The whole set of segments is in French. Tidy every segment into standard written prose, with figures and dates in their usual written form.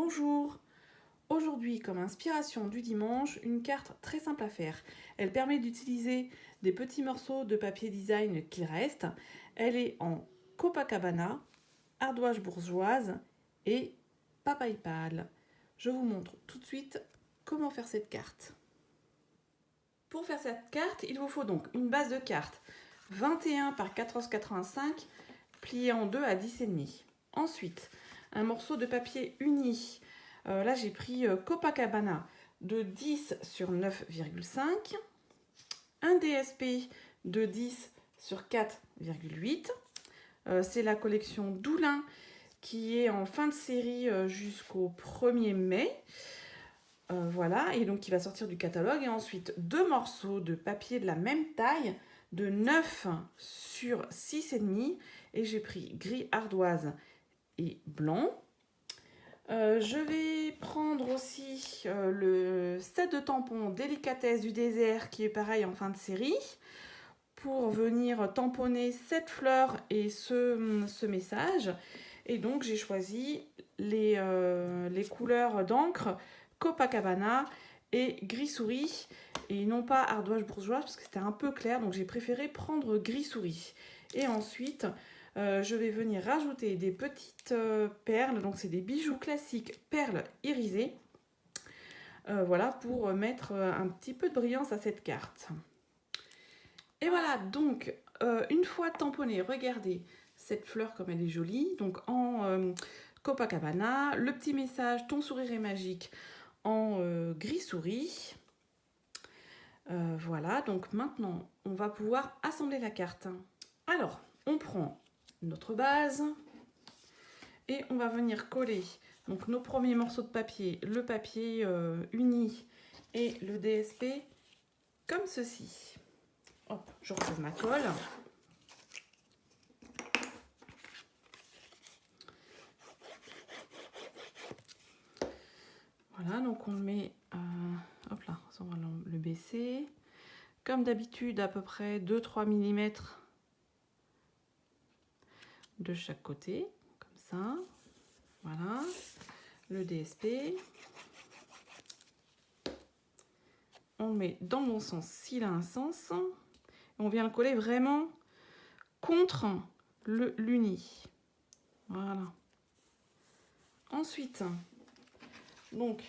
Bonjour! Aujourd'hui, comme inspiration du dimanche, une carte très simple à faire. Elle permet d'utiliser des petits morceaux de papier design qu'il reste. Elle est en Copacabana, ardoise bourgeoise et papaye pâle. Je vous montre tout de suite comment faire cette carte. Pour faire cette carte, il vous faut donc une base de carte 21 par 14,85 pliée en deux à 10,5. Ensuite, un morceau de papier uni. Là, j'ai pris Copacabana de 10 sur 9,5. Un DSP de 10 sur 4,8. C'est la collection Doulin qui est en fin de série jusqu'au 1er mai. Voilà, et donc qui va sortir du catalogue. Et ensuite, deux morceaux de papier de la même taille de 9 sur 6,5. Et j'ai pris gris ardoise et blanc. Je vais prendre aussi le set de tampons Délicatesse du désert qui est pareil en fin de série pour venir tamponner cette fleur et ce message. Et donc j'ai choisi les couleurs d'encre Copacabana et gris souris et non pas ardoise bourgeoise parce que c'était un peu clair, donc j'ai préféré prendre gris souris. Et ensuite je vais venir rajouter des petites perles, donc c'est des bijoux classiques perles irisées, voilà, pour mettre un petit peu de brillance à cette carte. Et voilà, donc une fois tamponnée, regardez cette fleur comme elle est jolie, donc en Copacabana, le petit message ton sourire est magique en gris souris. Voilà, donc maintenant on va pouvoir assembler la carte. Alors, on prend notre base et on va venir coller donc nos premiers morceaux de papier, le papier uni et le DSP comme ceci. Hop, je retrouve ma colle. Voilà, donc on le met, hop là, on va le baisser. Comme d'habitude, à peu près 2-3 mm de chaque côté, comme ça. Voilà, le DSP. On le met dans le bon sens s'il a un sens. On vient le coller vraiment contre l'uni. Voilà. Ensuite, donc,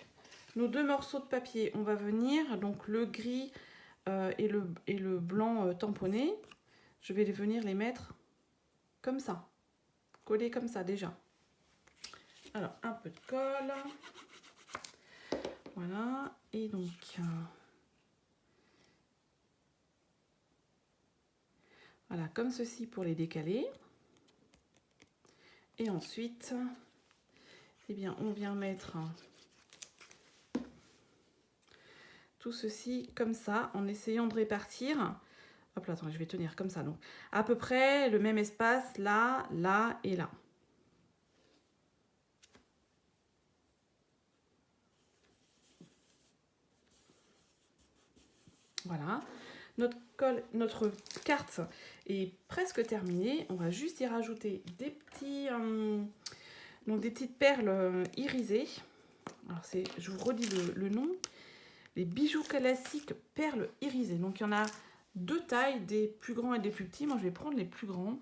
nos deux morceaux de papier, on va venir, donc le gris et le blanc tamponné, je vais venir les mettre comme ça, coller comme ça déjà. Alors, un peu de colle. Voilà, et donc... voilà, comme ceci pour les décaler. Et ensuite, eh bien, on vient mettre tout ceci comme ça, en essayant de répartir. Hop là, attends, je vais tenir comme ça. Donc, à peu près le même espace, là, là et là. Voilà. Notre carte est presque terminée. On va juste y rajouter des donc des petites perles irisées. Alors je vous redis le nom. Les bijoux classiques perles irisées. Donc il y en a deux tailles, des plus grands et des plus petits. Moi je vais prendre les plus grands.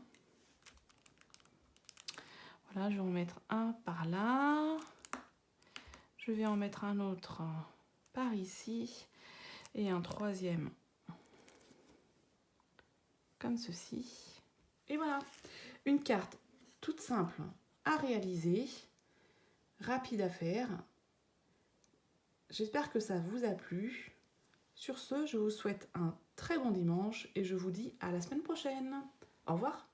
Voilà, je vais en mettre un par là. Je vais en mettre un autre par ici. Et un troisième comme ceci. Et voilà, une carte toute simple à réaliser, rapide à faire. J'espère que ça vous a plu. Sur ce, je vous souhaite un très bon dimanche et je vous dis à la semaine prochaine. Au revoir.